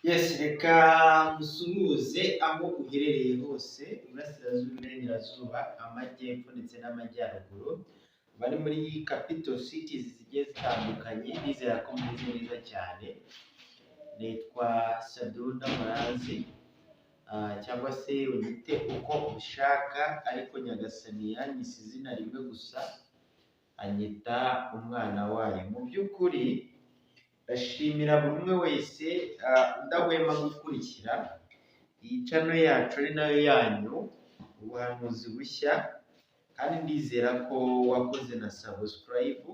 Yes, reka musuhuze aho uherereye hose, Iburasirazuba, Iburengerazuba, Amajyepfo ndetse n'Amajyaruguru, bari muri capital cities zigiye zitandukanye, nizera ko mumeze neza cyane. Nitwa Saduda Murazi, cyangwa se unyite uko ushaka, ariko Nyagasani yanyise izina rimwe gusa, anyita umwana wayo. Mu by'ukuri ndashimira buri umwe wese udahwema gukurikira iyi channel yacu ari nayo yanyu, ubuhanuzi bushya, kandi ndizera ko wakoze na subscribe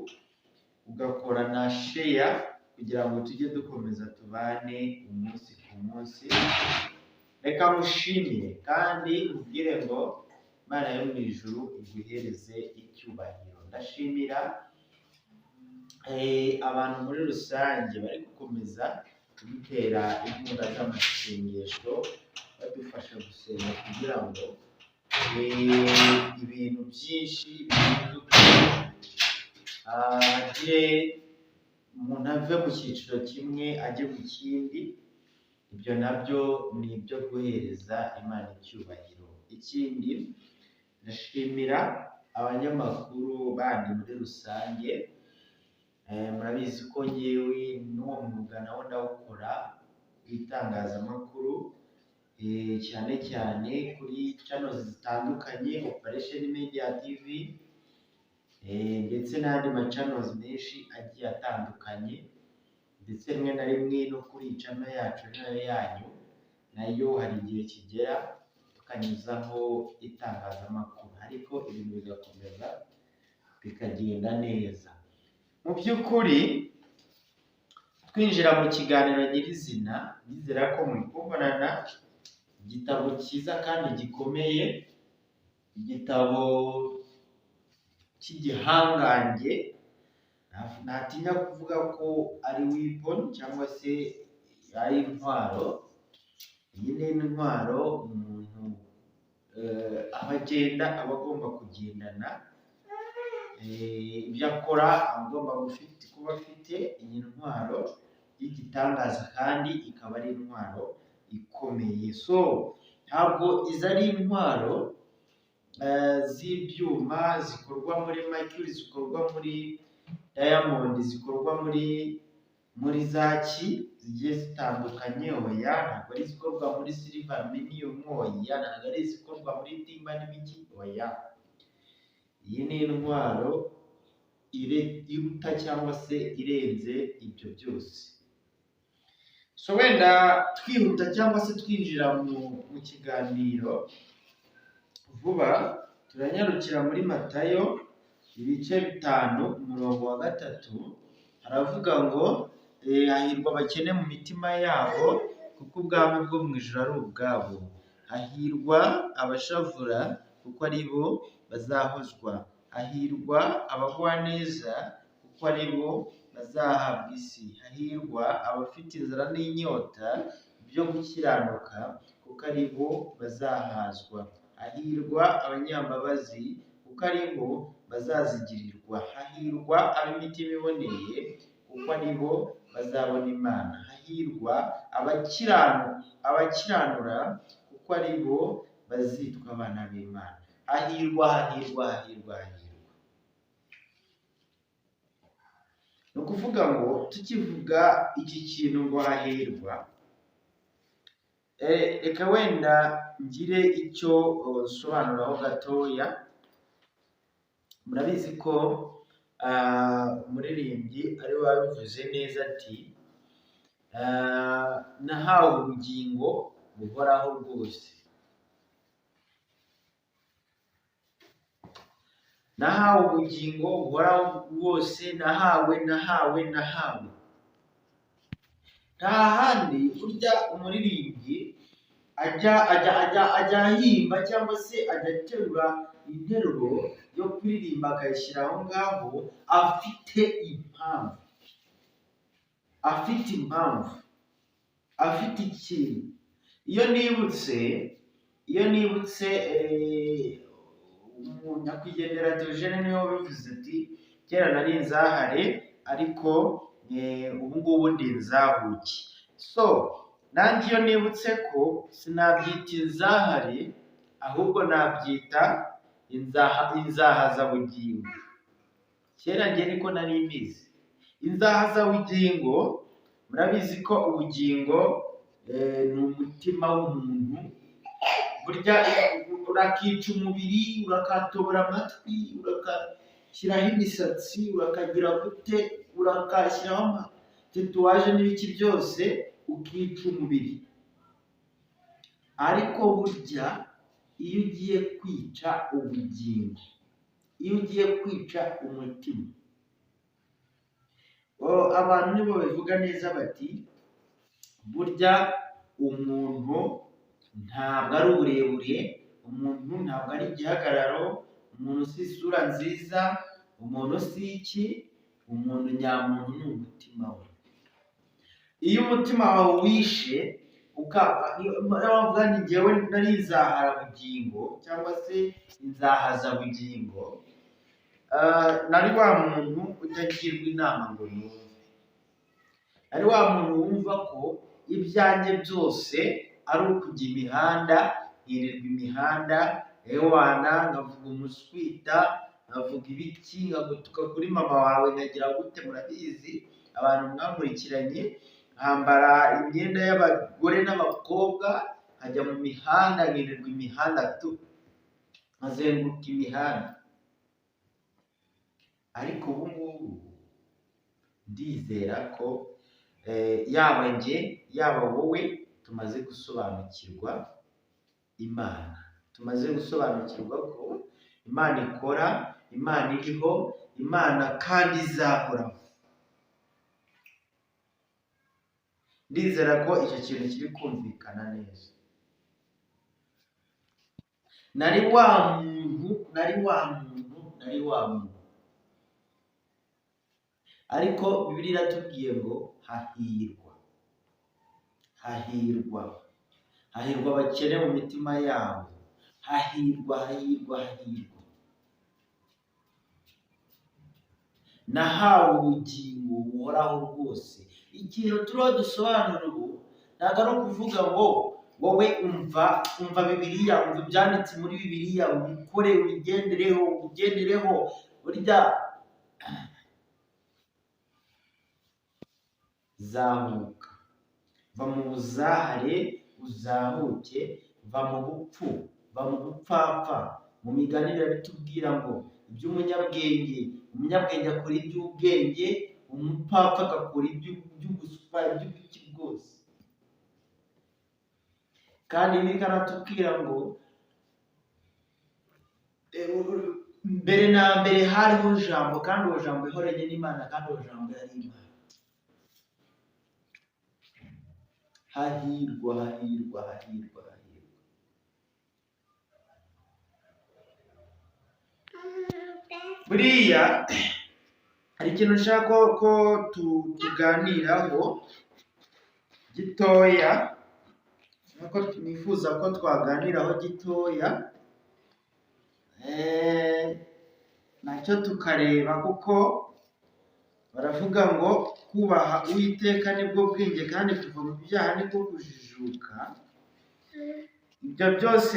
ugakora na share kugira ngo tujye dukomeza tubane umunsi ku munsi. Reka mushimire kandi ubwire ngo Imana yo mu ijuru iguhereze icyubahiro. Ndashimira abantu muri rusange bari gukomeza kudutera inkunga z'amasengesho, badufasha gusenga kugira ngo ibintu byinshi bihinduke, umuntu ave mu cyiciro kimwe ajye mu kindi. Ibyo nabyo ni ibyo guhereza Imana icyubahiro. Ikindi ndashimira abanyamakuru bandi muri rusange. Murabizi ko ngewe n'uwo mwuga nawo ndawukora w'itangazamakuru, cyane cyane kuri channels zitandukanye, Operation Media TV, ndetse n'andi channels menshi agiye atandukanye, ndetse rimwe na rimwe no kuri channel yacu nayo yanyu nayo hari igihe kigera tukanyuzaho itangazamakuru, ariko ibintu bigakomeza bikagenda neza. Mu by'ukuri twinjira mu kiganiro nyirizina, nizera ko muri kubonana igitabo cyiza kandi gikomeye, igitabo cy'igihangange, ntatinya kuvuga ko ari weapon cyangwa se ari intwaro. Iyi ni intwaro umuntu aho agenda aba agomba kugendana, ibyo akora agomba kuba afite iyi ntwaro y'igitangaza, kandi ikaba ari intwaro ikomeye. So ntabwo izi ari intwaro z'ibyuma zikorwa muri mercury, zikorwa muri diamond, zikorwa muri zaki zigiye zitandukanye. Oya, ntabwo ari zikorwa muri silver aluminium. Oya, ntabwo ari zikorwa muri timba n'ibiki. Oya, iyi ni intwaro iruta cyangwa se irenze ibyo byose. So wenda twihuta cyangwa se twinjira mu kiganiro vuba, turanyarukira muri Matayo ibice 5 umurongo wa 3. Haravuga ngo hahirwa abakene mu mitima yabo, kuko ubwami bwo mu ijuru ari ubwabo. Hahirwa abashavura, kuko ari bo bazahozwa. Hahirwa abagwaneza, kuko ari bo bazahabwa isi. Hahirwa abafite inzara n'inyota byo gukiranuka, kuko ari bo bazahazwa. Hahirwa abanyambabazi, kuko ari bo bazazigirirwa. Hahirwa ab'imitima iboneye, kuko ari bo bazabona Imana. Hahirwa abakiranura, kuko ari bo bazitwa abana b'Imana. Hahirwa, hahirwa, hahirwa, hahirwa. Ni ukuvuga ngo tukivuga iki kintu ngo hahirwa, reka wenda ngire icyo nsobanuraho gatoya. Murabizi ko umuririmbyi ari we wabivuze neza ati nahawe ubugingo buhoraho bwose. Nahawe ubugingo buhoraho bwose, nahawe. Nta handi burya umuririmbyi ajya ahimba cyangwa se ajya aterura interuro yo kuririmba akayishyira aho ngaho afite impamvu, afite ikintu. Iyo nibutse nyakwigendera Theogene niwe wabivuze ati kera nari inzahare, ariko ubu ngubu ndi inzahuke. So nanjye iyo nibutse ko sinabyita inzahare ahubwo nabyita inzahazabugingo. Kera njye niko nari mbizi. Inzahazabugingo, murabizi ko ubugingo ni umutima w'umuntu. Burya urakica umubiri, urakatobora amatwi, urakashyiraho imisatsi, urakagira gute, urakashyiraho amatatuwaje n'ibiki byose, ukica umubiri. Ariko burya iyo ugiye kwica ubugingo, iyo ugiye kwica umutima, abantu nibo babivuga neza bati burya umuntu ntabwo ari uburebure, umuntu ntabwo ari igihagararo, umuntu si isura nziza, umuntu si iki, umuntu nyamuntu ni umutima we. Iyo umutima wawe wishe, ukavuga ni njyewe nari inzaharabugingo cyangwa se inzahazabugingo, nari wa muntu utagirwa inama ngo yumve, nari wa muntu wumva ko ibyanjye byose ari ukujya imihanda, nkirirwa imihanda, ewana nkavuga umuswita, nkavuga ibiki, nkagutuka kuri mama wawe, nkagira gute, murabizi abantu mwankurikiranye, nkambara imyenda y'abagore n'abakobwa, nkajya mu mihanda, nkirirwa imihanda tu, nkazenguruka imihanda. Ariko ubu ngubu ndizera ko yaba njye yaba wowe tumaze gusobanukirwa Imana, tumaze gusobanukirwa ko Imana ikora, Imana iriho, Imana kandi izahoraho. Ndizera ko icyo kintu kiri kumvikana neza. Nari wa muntu. Ariko Bibiliya iratubwiye ngo hahirwa abakene mu mitima yabo, hahirwa. Nahawe ubugingo buhoraho rwose. Ikintu turiho dusobanura ubu ntabwo ari ukuvuga ngo wowe umva Bibiliya, umva ibyanditse muri Bibiliya, ubikore, ubigendereho. Burya zamuka, va mu buzahare uzahuke, va mu bupfu, va mu bupfapfa. Mu migani bitubwira ngo umunyabwenge akora iby'ubwenge, umupfapfa agakora iby'ubuswa, iby'ubuki bwose. Kandi bikanatubwira ngo mbere na mbere hariho ijambo, kandi uwo jambo yahoranye n'Imana, kandi uwo jambo yari Imana. Hahirwa. Buriya hari ikintu nshaka ko tuganiraho gitoya, nuko nifuza ko twaganiraho gitoya, nacyo tukareba, kuko baravuga ngo kubaha Uwiteka nibwo bwenge, kandi kuva mu byaha nibwo kujijuka. Ibyo byose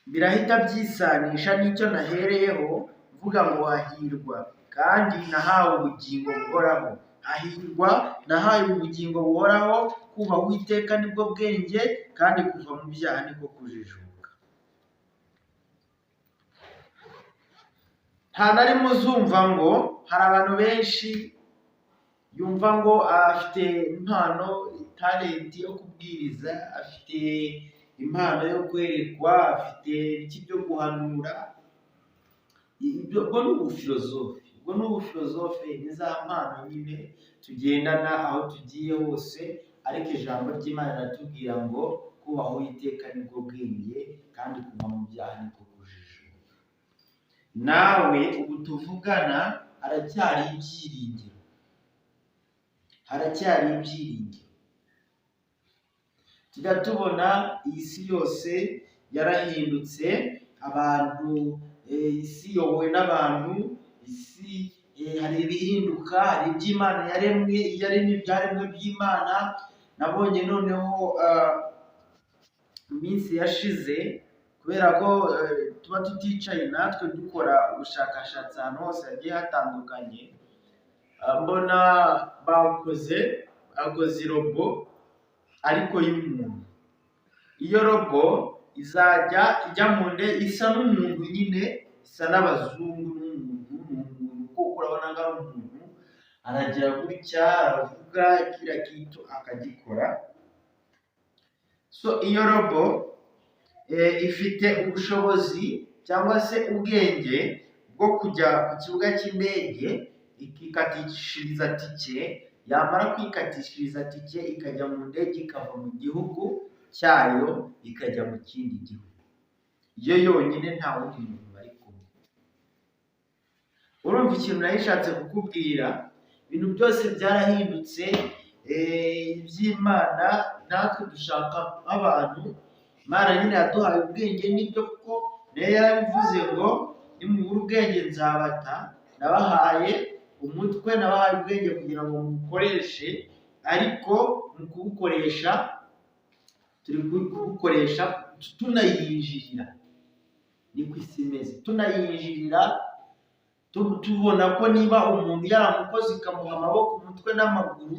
birahita byisanisha n'icyo nahereyeho mvuga ngo hahirwa, kandi nahawe ubugingo buhoraho. Hahirwa, nahawe ubugingo buhoraho, kubaha Uwiteka nibwo bwenge, kandi kuva mu byaha nibwo kujijuka. Nta na rimwe uzumva ngo hari abantu benshi yumva ngo afite impano, talenti yo kubwiriza, afite impano yo kwerekwa, afite iki byo guhanura. Ubwo ni ubufilozofe, ni za mpano nyine tugendana aho tugiye hose. Ariko ijambo ry'Imana riratubwira ngo kubaha Uwiteka nibwo bwenge, kandi kuva mu byaha nibwo kujijuka. Nawe ubu tuvugana haracyari ibyiringiro. Tujya tubona iyi si yose yarahindutse, abantu, isi yobowe n'abantu, isi hari ibihinduka, hari iby'Imana yaremye ibyaremwe by'Imana. Nabonye noneho iminsi yashize, kubera ko tuba tuticaye natwe dukora ubushakashatsi ahantu hose hagiye hatandukanye, mbona bakoze robo ariko y'umuntu. Iyo robo izajya ijya mu nde isa n'umuntu nyine, isa n'abazungu n'umuntu, kuko urabona ngo ari umuntu, aragira gutya, aravuga kiriya kintu akagikora. So iyo robo ifite ubushobozi cyangwa se ubwenge bwo kujya ku kibuga cy'indege ikikatishiriza tike, yamara kwikatishiriza tike ikajya mu ndege, ikava mu gihugu cyayo ikajya mu kindi gihugu. Iyo yonyine nta wundi muntu bari kumwe. Urumva ikintu nayishatse kukubwira, ibintu byose byarahindutse. Iby'Imana natwe dushaka abantu, Imana nyine yaduhaye ubwenge, nibyo kuko nayo yarabivuze ngo nimubura ubwenge nzabata. Nabahaye umutwe, nabahaye ubwenge kugira ngo mubukoreshe, ariko mu kubukoresha turi kubukoresha tunayinjirira. Ni ku isi imeze, tunayinjirira, tubona ko niba umuntu yaramukoze ikamuha amaboko, umutwe n'amaguru,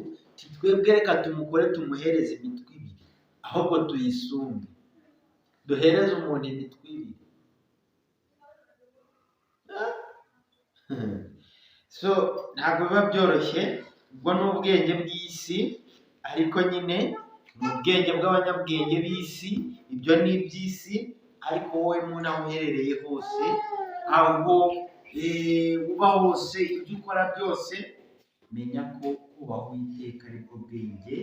twebwe reka tumukore tumuhereze imitwe ibiri, ahubwo tuyisumbe, duhereze umuntu imitwe ibiri. So ntabwo biba byoroshye, ubwo ni ubwenge bw'isi, ariko nyine ni ubwenge bw'abanyabwenge b'isi, ibyo ni iby'isi. Ariko wowe muntu aho uherereye hose, aho uba hose, ibyo ukora byose, menya ko kubaho Uwiteka aribwo bwenge,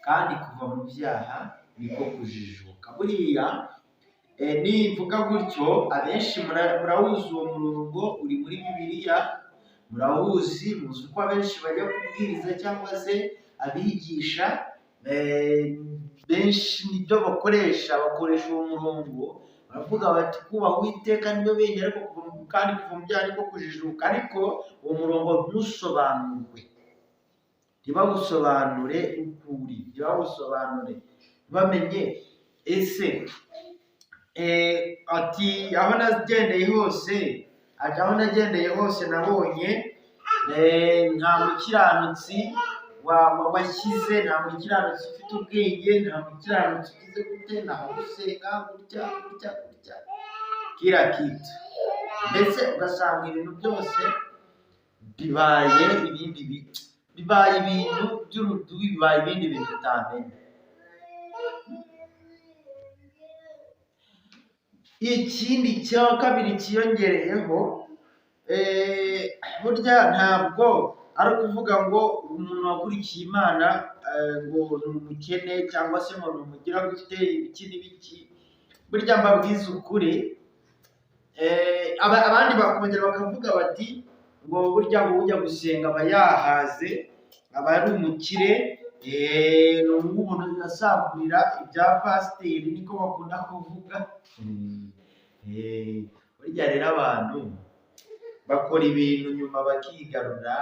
kandi kuva mu byaha niko kujijuka. Buriya nivuga gutyo, abenshi murawuzi uwo murongo, uri muri Bibiliya, murawuzi, muzi uko abenshi bajya kubwiriza cyangwa se abigisha benshi nibyo bakoresha uwo murongo. Baravuga bati kubaha Uwiteka nibyo bwenge, ariko kandi kuva mu byaha niko kujijuka. Ariko uwo murongo ntusobanurwe, ntibawusobanure ukuri, ntibawusobanure bamenye. Ese ati aho nagendeye hose nabonye nta mukiranutsi washyize, nta mukiranutsi ufite ubwenge, nta mukiranutsi ugize gute, ntaho gusenga gutya kira kitu. Mbese ugasanga ibintu byose bibaye ibintu by'urudubi, bibaye ibindi bintu utamenya. Ikindi cya kabiri cyiyongereyeho, burya ntabwo ari ukuvuga ngo umuntu wakurikiye Imana ngo ni umukene cyangwa se ngo ni umugira gute ibiki n'ibiki. Burya mbabwiza ukuri, abandi bakongera bakavuga bati ngo burya ngo ujya gusenga aba yahaze, aba ari umukire, ni umuntu asagurira ibya pasiteri, niko bakunda kuvuga. Burya rero abantu bakora ibintu nyuma bakigarura.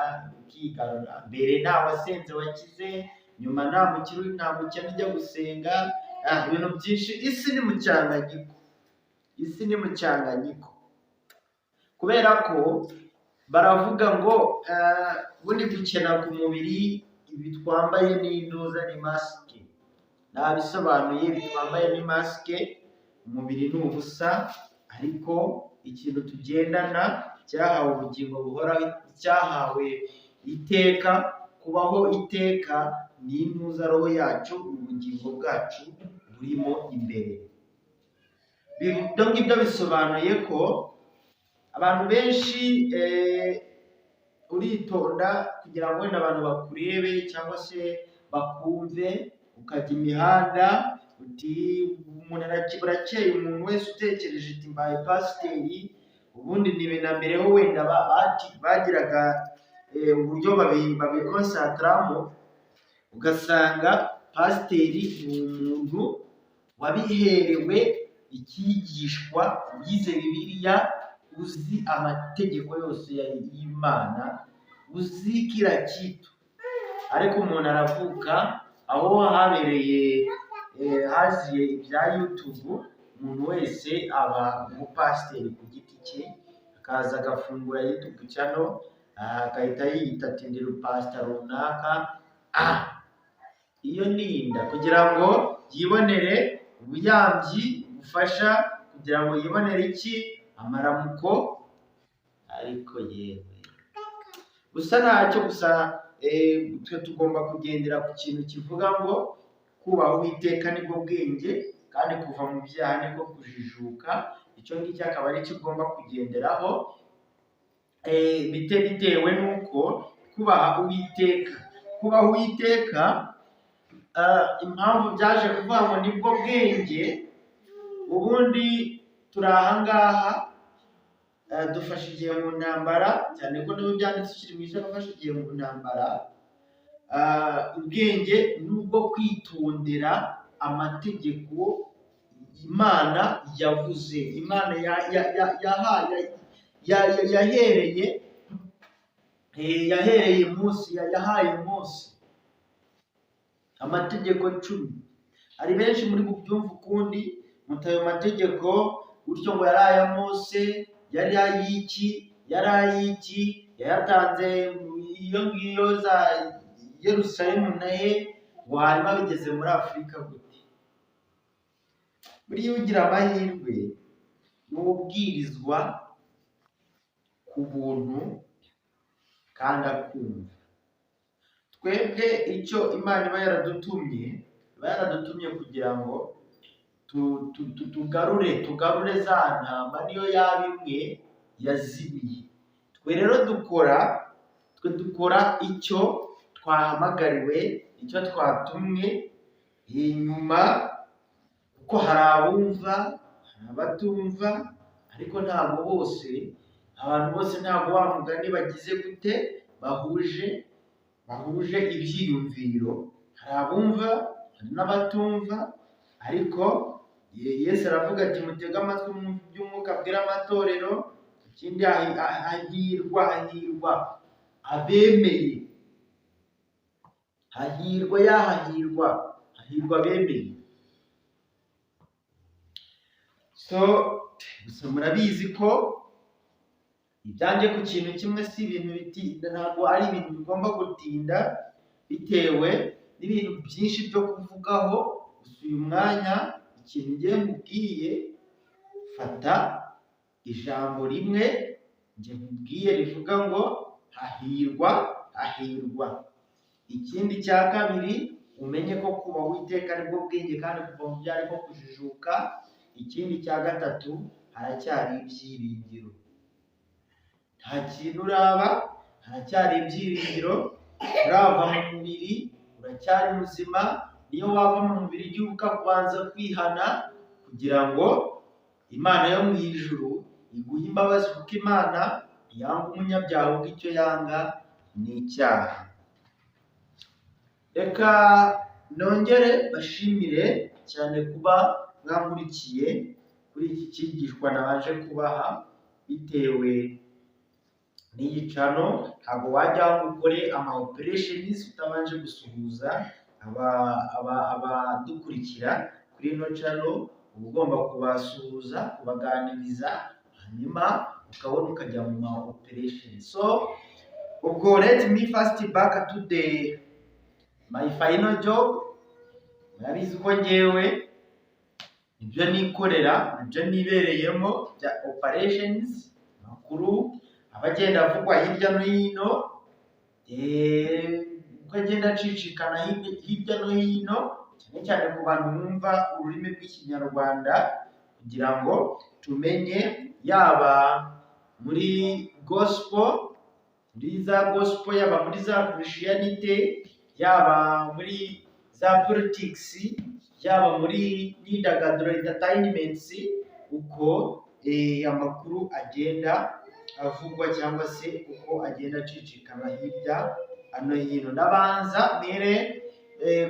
Mbere nta wasenze wakize, nyuma nta mukene ujya gusenga, ibintu byinshi. Isi ni mu cyanganyiko, kubera ko baravuga ngo ubundi gukena ku mubiri, ibi twambaye n'intuza ni masike. Nabisobanuye, ibi twambaye ni masike, umubiri ni ubusa, ariko ikintu tugendana cyahawe ubugingo buhoraho, cyahawe iteka, kubaho iteka, ni intuza roho yacu, ubugingo bwacu burimo imbere. Ibyo ngibyo bisobanuye ko abantu benshi uritonda kugira ngo wenda abantu bakurebe cyangwa se bakumve, ukajya imihanda uti umuntu burakeye, umuntu wese utekereje iti mbaye pasiteri. Ubundi nibe na mbere ho wenda bagiraga uburyo babikonsantaramo, ugasanga pasiteri ni umuntu wabiherewe icyigishwa, yize Bibiliya, uzi amategeko yose y'Imana, kila kitu. Ariko umuntu aravuka aho habereye haziye ibya YouTube, umuntu wese aba umupasiteri ku giti cye, akaza agafungura YouTube channel, agahita yiyita ati ndi pastor runaka. Iyo ninda kugira ngo yibonere ubuyambi bufasha, kugira ngo yibonere iki? Amaramuko. Ariko yewe gusa ntacyo, gusa twe tugomba kugendera ku kintu kivuga ngo kubaha Uwiteka nibwo bwenge, kandi kuva mu byaha nibwo kujijuka. Icyo ngicyo akaba ari cyo ugomba kugenderaho, bitewe n'uko kubaha Uwiteka, impamvu byaje kuvuga ngo nibwo bwenge. Ubundi turi ahangaha dufashe igihe mu ntambara, cyane ko niba byanditse ukiri mu ijana ufashe igihe mu ntambara. Ubwenge nubwo kwitondera amategeko Imana yavuze, Imana yahaye Mose amategeko 10. Hari benshi muri bubyumva ukundi, mutayo mategeko gutyo ngo yari aya Mose, yari ayiki, yayatanze iyo ngiyo za Yerusalemu naye, hanyuma bigeze muri Afurika gute? Buriya ugira amahirwe n'ubwirizwa ku buntu kandi akumva. Twebwe icyo Imana iba yaradutumye kugira ngo tugarure za ntama, niyo yaba imwe yazimiye. Twe rero dukora icyo twahamagariwe, icyo twatumwe. Inyuma kuko hari abumva, hari abatumva, ariko ntabwo bose, abantu bose ntabwo wa mugani bagize gute, bahuje ibyiyumviro. Hari abumva, hari n'abatumva, ariko Yesu aravuga ati mutege amatwi mwumve iby'Umwuka abwira amatorero. Ikindi, hahirwa abemeye, hahirwa abemeye. Gusa murabizi ko ibyanjye ku kintu kimwe si ibintu ntabwo ari ibintu bigomba gutinda, bitewe n'ibintu byinshi byo kuvugaho. Gusa uyu mwanya ikintu ngiye mubwiye, fata ijambo rimwe ngiye mubwiye rivuga ngo hahirwa. Ikindi cya kabiri, umenye ko kubaha Uwiteka aribwo bwenge, kandi kuva mu byaha aribwo kujijuka. Ikindi cya gatatu, haracyari ibyiringiro. Nta kintu uraba, haracyari ibyiringiro. Urava mu mubiri, uracyari muzima. Niyo wava mu mubiri, jya ubuka kubanza kwihana, kugira ngo Imana yo mu ijuru iguhe imbabazi, kuko Imana yanga umunyabyaha, kuko icyo yanga ni icyaha. Reka nongere bashimire cyane kuba mwamurikiye kuri iki cyigishwa nabanje kubaha, bitewe n'iyi channel. Ntabwo wajya ukore ama operations utabanje gusuhuza abadukurikira kuri ino channel. Uba ugomba kubasuhuza, kubaganiriza, hanyuma ukabona ukajya mu ma operations. Ubwo let me first back to my final job. Murabizi ko ngewe ibyo nikorera, ibyo nibereyemo bya operations, makuru abagenda avugwa hirya no hino, uko agenda acicikana hirya no hino, cyane cyane ku bantu bumva ururimi rw'Ikinyarwanda, kugira ngo tumenye, yaba muri gospel, yaba muri za Christianity, yaba muri za politics, yaba muri imyidagaduro entertainments, uko amakuru agenda avugwa cyangwa se uko agenda acicikana hirya no hino. Ndabanza mbere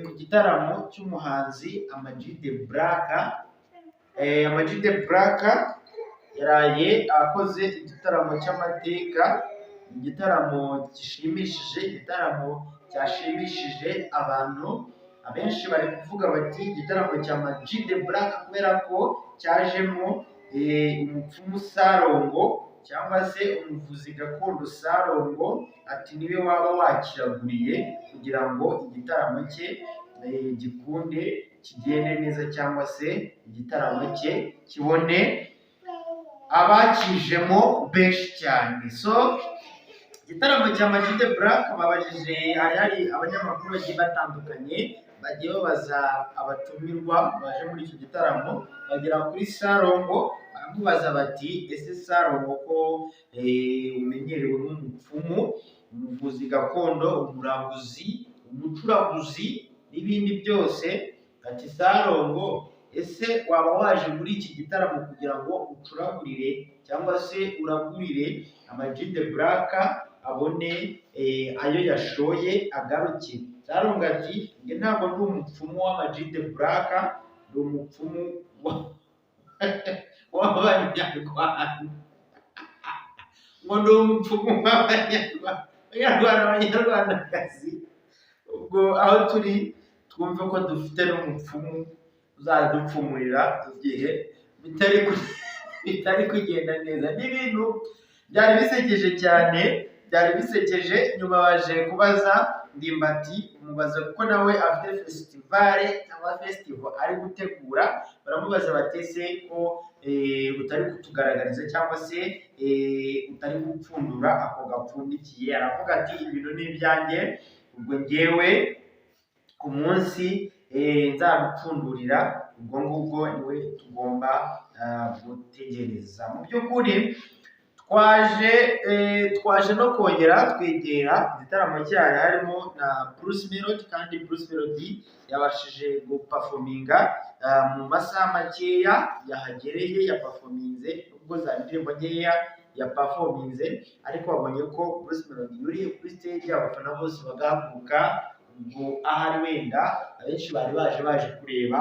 ku gitaramo cy'umuhanzi Ama G The Black. Ama G The Black yaraye akoze igitaramo cy'amateka igitaramo gishimishije, igitaramo cyashimishije abantu. Abenshi bari kuvuga bati igitaramo cya Ama-G The Black kubera ko cyajemo umupfumu Sarongo cyangwa se umuvuzi gakondo Sarongo, ati niwe waba wakiraguriye kugira ngo igitaramo cye gikunde kigende neza, cyangwa se igitaramo cye kibone abakijemo benshi cyane. So igitaramo cya Ama-G The Black babajije, hari abanyamakuru bagiye batandukanye bagiye babaza abatumirwa baje muri icyo gitaramo, bagera kuri Sarongo baramubaza bati ese Sarongo ko umenyerewe nk'umupfumu, umuvuzi gakondo, umuraguzi, umucuraguzi n'ibindi byose, ati Sarongo ese waba waje muri iki gitaramo kugira ngo ucuragurire cyangwa se uragurire Ama-G The Black abone ayo yashoye agaruke? Sarongo ati nge ntabwo ndi umupfumu w'Ama-G The Black, ndi umupfumu w'Abanyarwanda. Ngo ndi umupfumu w'Abanyarwandakazi. Ubwo aho turi twumve ko dufite n'umupfumu uzadupfumurira igihe bitari kugenda neza. N'ibintu byari bisekeje cyane, byari bisekeje. Nyuma baje kubaza Ndimbati, umubaza kuko nawe afite festivale cyangwa festival ari gutegura, baramubaza batese ko utari kutugaragariza cyangwa se utari gupfundura ako gapfundikiye. Aravuga ati ibintu ni ibyanjye, ubwo ngewe ku munsi nzabipfundurira, ubwo ngubwo niwe tugomba gutegereza. Mu by'ukuri twaje no kongera twegera igitaramo cyari harimo na Bruce Melody, kandi Bruce Melody yabashije guperforminga mu masaha makeya yahagereye, yaperforminze ubwo za ndirimbo nkeya yaperforminze, ariko babonye ko Bruce Melody yuriye kuri stage abafana bose bagahaguruka. Ubwo ahari wenda abenshi bari baje kureba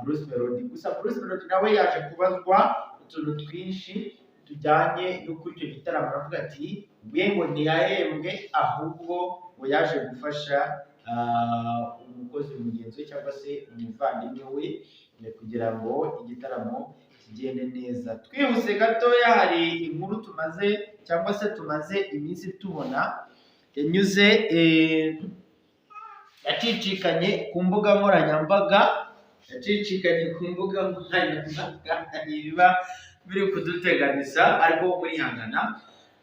Bruce Melody, gusa Bruce Melody nawe yaje kubazwa utuntu twinshi tujyanye no kuri icyo gitaramo. Aravuga ati ngo ntiyahembwe, ahubwo ngo yaje gufasha umukozi mugenzi we cyangwa se umuvandimwe we kugira ngo igitaramo kigende neza. Twihuse gatoya, hari inkuru tumaze iminsi tubona yanyuze yacicikanye ku mbuga nkoranyambaga, ibiba biri kuduteganiza ariko murihangana.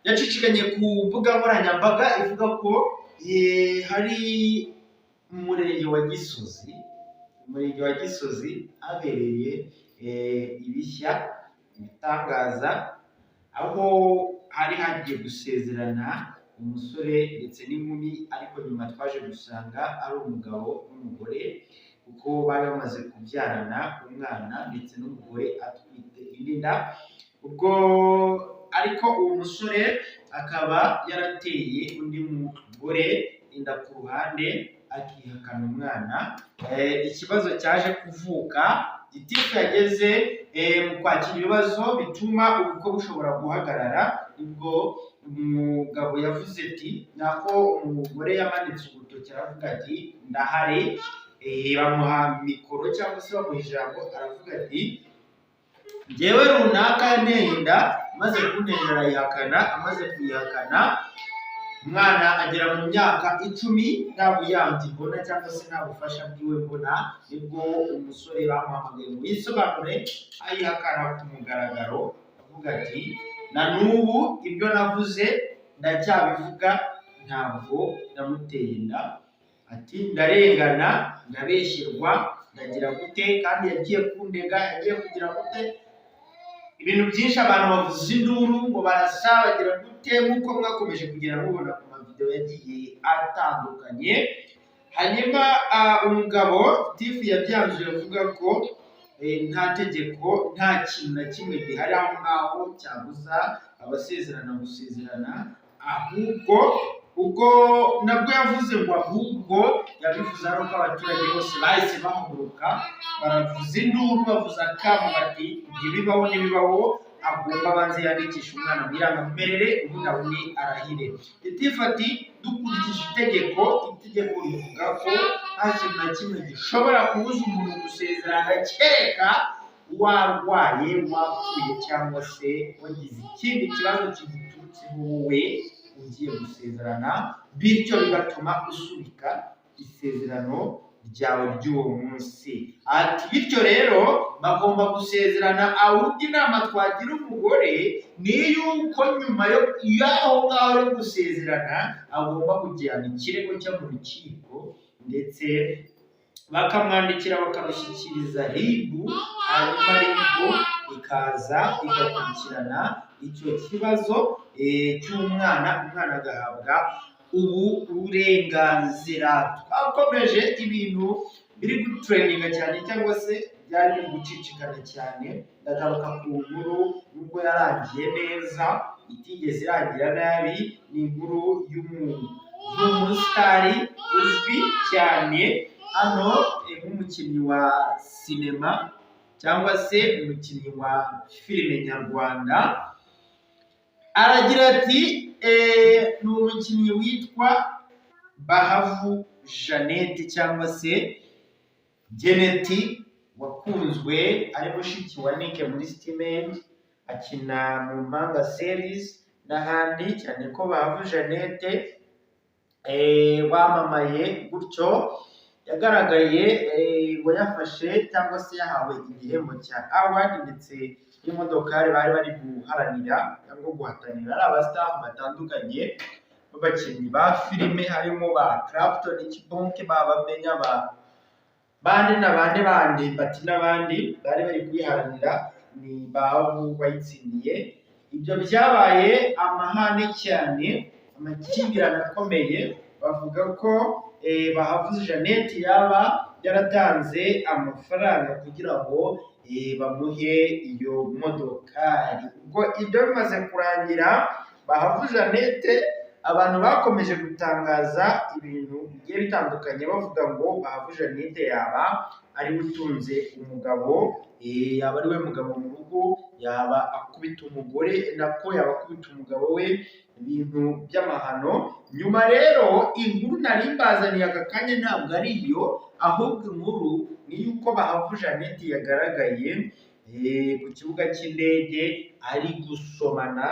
Yacicikanye ku mbuga nkoranyambaga ivuga ko hari mu murenge wa Gisozi habereye ibishya ibitangaza, aho hari hagiye gusezerana umusore ndetse n'inkumi, ariko nyuma twaje gusanga ari umugabo n'umugore, kuko bari bamaze kubyarana umwana ndetse n'umugore atwite inda. Ubwo ariko uwo musore akaba yarateye undi mugore inda ku ruhande akihakana umwana. Ikibazo cyaje kuvuka, gitifu yageze mu kwakira ibibazo bituma ubukwe bushobora guhagarara. Nibwo umugabo yavuze ati nako umugore yamanitse urutoki aravuga ati ndahari. Bamuha mikoro cyangwa se bamuha ijambo, aravuga ati njyewe runaka yanteye inda, amaze kuntera arayihakana. Amaze kuyihakana umwana agera mu myaka 10 nta buyanzi mbona cyangwa se nta bufasha bwiwe mbona. Nibwo umusore bamuhamagaye ngo yisobanure, ayihakana ku mugaragaro, avuga ati na n'ubu ibyo navuze ndacyabivuga, ntabwo namuteye inda. Ati ndarengana, ndabeshyerwa, ndagira gute, kandi yagiye kundega, yagiye kugira gute, ibintu byinshi. Abantu bavuza induru ngo barasa bagira gute, nk'uko mwakomeje kugira mubona ku mavideo yagiye atandukanye. Hanyuma umugabo tifu yabyanzuye avuga ko nta tegeko, nta kintu na kimwe gihari aho ngaho cyabuza abasezerana gusezerana, ahubwo ubwo nabwo yavuze ngo ahubwo yabivuze ari uko abaturage bose bahise bahaguruka baravuza induru, bavuza akamu bati ntibibaho, agomba abanze yandikisha umwana mu irangamimerere ubundi arahire. Itifati dukurikije itegeko rivuga ko nta kintu na kimwe gishobora kubuza umuntu gusezerana kereka warwaye, wapfuye cyangwa se wagize ikindi kibazo kiguturutse wowe ugiye gusezerana, bityo bigatuma usubika isezerano ryawe ry'uwo munsi. Ati bityo rero bagomba gusezerana, ahubwo inama twagira umugore ni yuko nyuma y'aho ngaho yo gusezerana agomba kujyana ikirego cyo mu rukiko, ndetse bakamwandikira bakamushyikiriza RIB, hanyuma RIB ikaza igakurikirana icyo kibazo cy'umwana, umwana agahabwa uburenganzira. Twakomeje ibintu biri gutrendinga cyane cyangwa se byari biri gucicikana cyane. Ndagaruka ku nkuru nubwo yarangiye neza itigeze irangira nabi. Ni inkuru y'umusitari uzwi cyane hano nk'umukinnyi wa sinema cyangwa se umukinnyi wa filime nyarwanda. Aragira ati ni umukinnyi witwa Bahavu Jeannette cyangwa se Jeneti, wakunzwe ari mushiki wa Nick muri Steaming, akina mu manga series n'ahandi, cyane ko Bahavu Jeannette wamamaye gutyo yagaragaye ngo yafashe cyangwa se yahawe igihembo cya award, ndetse n'imodokari bari guharanira cyangwa guhatanira ari abasitafu batandukanye b'abakinnyi ba filime, harimo ba Clapton, Kibonke, babamenya bandi bati n'abandi bari kuyiharanira. Ni Bahavu wayitsindiye. Ibyo byabaye amahane cyane, amakimbirane akomeye. Bavuga ko Bahavu Jeannette yaba yaratanze amafaranga kugira ngo bamuhe iyo modokari. Ubwo ibyo bimaze kurangira, Bahavu Jeannette abantu bakomeje gutangaza ibintu bigiye bitandukanye, bavuga ngo Bahavu Jeannette yaba ari utunze umugabo, yaba ari we mugabo mu rugo, yaba akubita umugore, nako yaba akubita umugabo we, ibintu by'amahano. Nyuma rero inkuru nari mbazaniye aka kanya ntabwo ari iyo, ahubwo inkuru ni yuko Bahavu Jeannette yagaragaye ku kibuga cy'indege ari gusomana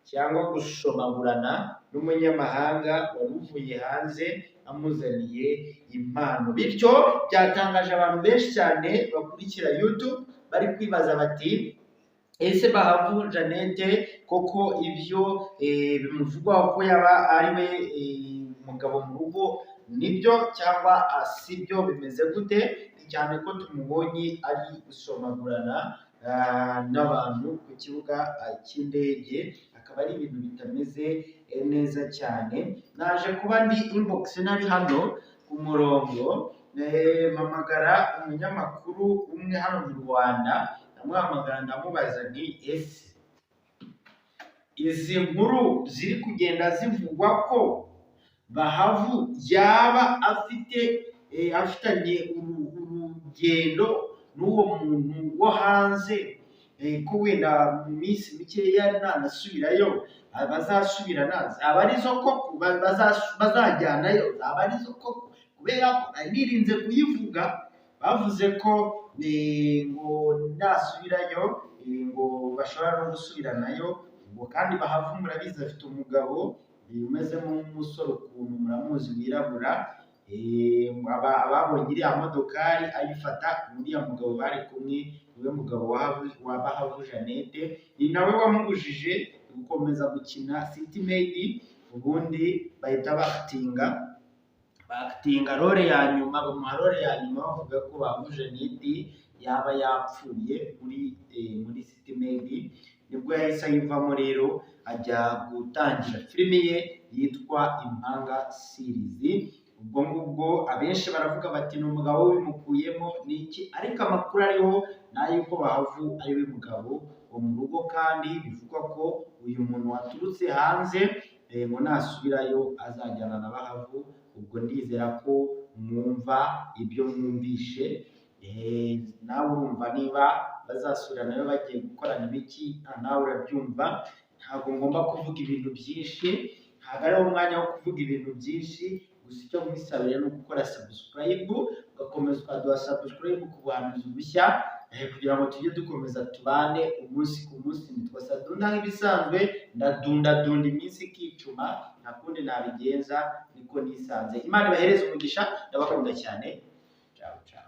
cyangwa gusomagurana n'umunyamahanga wari uvuye hanze amuzaniye impano. Bityo byatangaje abantu benshi cyane bakurikira YouTube, bari kwibaza bati ese Bahavu Jeannette koko ibyo bimuvugwaho ko yaba ari we mugabo mu rugo nibyo cyangwa sibyo, bimeze gute? Cyane ko tumubonye ari gusomagurana n'abantu ku kibuga cy'indege, akaba ari ibintu bitameze neza cyane. Naje kuba ndi inbox nari hano ku murongo, mpamagara umunyamakuru umwe hano mu Rwanda, ndamuhamagara ndamubaza nti ese izi nkuru ziri kugenda zivugwa ko Bahavu yaba afitanye urugendo n'uwo muntu wo hanze, ko wenda mu minsi mikeya nanasubirayo bazasubirana, zaba arizo koko bazajyanayo, zaba arizo koko? Kubera ko nirinze kuyivuga, bavuze ko ngo nasubirayo ngo bashobora no gusubiranayo. Ngo kandi Bahavu murabizi afite umugabo umeze nk'umusore ukuntu, muramuzi, wirabura. Ababonye iriya modokari ayifata, uriya mugabo bari kumwe niwe mugabo wa Bahavu Jeannette, ni nawe wamubujije gukomeza gukina City Made, ubundi bahita bakitinga role ya nyuma, bamuha role ya nyuma bavuga ko Bahavu Jeannette yaba yapfuye muri City Made. Nibwo yahise ayivamo rero ajya gutangira filime ye yitwa Impanga series. Ubwo ngubwo abenshi baravuga bati ni umugabo wimukuyemo n'iki, ariko amakuru ariho n'ayuko Bahavu ari we mugabo wo mu rugo, kandi bivugwa ko uyu muntu waturutse hanze ngo nasubirayo azajyana na Bahavu. Ubwo ndizera ko mwumva ibyo mwumvishe, nawe urumva niba bazasura nayo bagiye gukorana ibiki nawe urabyumva. Ntabwo ngomba kuvuga ibintu byinshi, ntabwo ari umwanya wo kuvuga ibintu byinshi, gusa icyo mwisabira ni ugukora subscribe, ugakomeza ukaduha subscribe ku buhanuzi bushya, kugira ngo tujye dukomeza tubane umunsi ku munsi. Nitwa Sadunda nk'ibisanzwe, ndadunda iminsi ikicuma, nta kundi nabigenza, niko nisanze. Imana ibahereze umugisha, ndabakunda cyane. Ciao ciao.